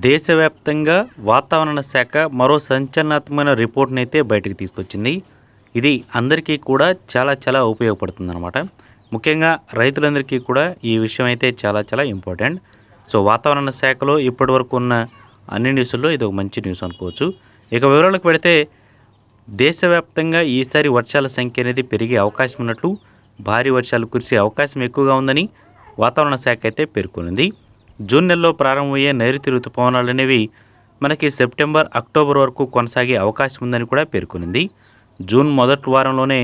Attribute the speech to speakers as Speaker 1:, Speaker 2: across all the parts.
Speaker 1: దేశవ్యాప్తంగా వాతావరణ శాఖ మరో సంచలనాత్మకమైన రిపోర్ట్‌ని అయితే బయటకు తీసుకొచ్చింది. ఇది అందరికీ కూడా చాలా చాలా ఉపయోగపడుతుందనమాట. ముఖ్యంగా రైతులందరికీ కూడా ఈ విషయం అయితే చాలా చాలా ఇంపార్టెంట్. సో, వాతావరణ శాఖలో ఇప్పటివరకు ఉన్న అన్ని న్యూసుల్లో ఇదొక మంచి న్యూస్ అనుకోవచ్చు. ఇక వివరాలకు వెళితే దేశవ్యాప్తంగా ఈసారి వర్షాల సంఖ్య అనేది పెరిగే అవకాశం ఉన్నట్లు, భారీ వర్షాలు కురిసే అవకాశం ఎక్కువగా ఉందని వాతావరణ శాఖ అయితే పేర్కొనింది. జూన్ నెలలో ప్రారంభమయ్యే నైరుతి ఋతుపవనాలు అనేవి మనకి సెప్టెంబర్, అక్టోబర్ వరకు కొనసాగే అవకాశం ఉందని కూడా పేర్కొనింది. జూన్ మొదటి వారంలోనే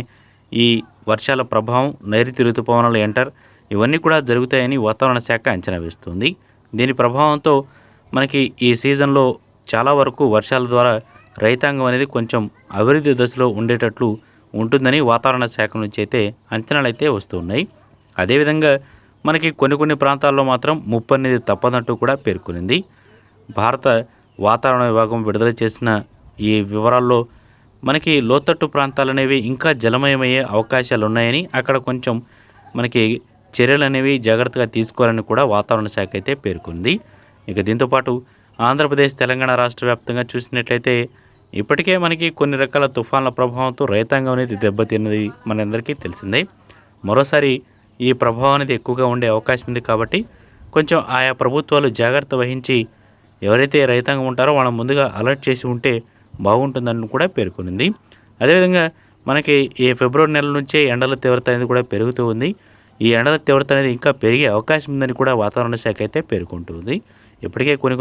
Speaker 1: ఈ వర్షాల ప్రభావం, నైరుతి ఋతుపవనాలు ఎంటర్ ఇవన్నీ కూడా జరుగుతాయని వాతావరణ శాఖ అంచనా వేస్తుంది. దీని ప్రభావంతో మనకి ఈ సీజన్లో చాలా వరకు వర్షాల ద్వారా రైతాంగం అనేది కొంచెం అభివృద్ధి దశలో ఉండేటట్లు ఉంటుందని వాతావరణ శాఖ నుంచి అయితే అంచనాలు అయితే వస్తున్నాయి. అదేవిధంగా మనకి కొన్ని ప్రాంతాల్లో మాత్రం ముప్పు అనేది తప్పదంటూ కూడా పేర్కొనింది. భారత వాతావరణ విభాగం విడుదల చేసిన ఈ వివరాల్లో మనకి లోతట్టు ప్రాంతాలు అనేవి ఇంకా జలమయమయ్యే అవకాశాలు ఉన్నాయని, అక్కడ కొంచెం మనకి చర్యలు అనేవి జాగ్రత్తగా తీసుకోవాలని కూడా వాతావరణ శాఖ అయితే పేర్కొంది. ఇక దీంతోపాటు ఆంధ్రప్రదేశ్, తెలంగాణ రాష్ట్ర వ్యాప్తంగా చూసినట్లయితే ఇప్పటికే మనకి కొన్ని రకాల తుఫాన్ల ప్రభావంతో రైతాంగం అనేది దెబ్బతిన్నది మనందరికీ తెలిసిందే. మరోసారి ఈ ప్రభావం అనేది ఎక్కువగా ఉండే అవకాశం ఉంది కాబట్టి కొంచెం ఆయా ప్రభుత్వాలు జాగ్రత్త వహించి ఎవరైతే రైతాంగం ఉంటారో వాళ్ళని ముందుగా అలర్ట్ చేసి ఉంటే బాగుంటుందని కూడా పేర్కొనింది. అదేవిధంగా మనకి ఈ ఫిబ్రవరి నెల నుంచే ఎండల తీవ్రత అనేది కూడా పెరుగుతూ ఉంది. ఈ ఎండల తీవ్రత అనేది ఇంకా పెరిగే అవకాశం ఉందని కూడా వాతావరణ శాఖ అయితే పేర్కొంటుంది. ఇప్పటికే కొన్ని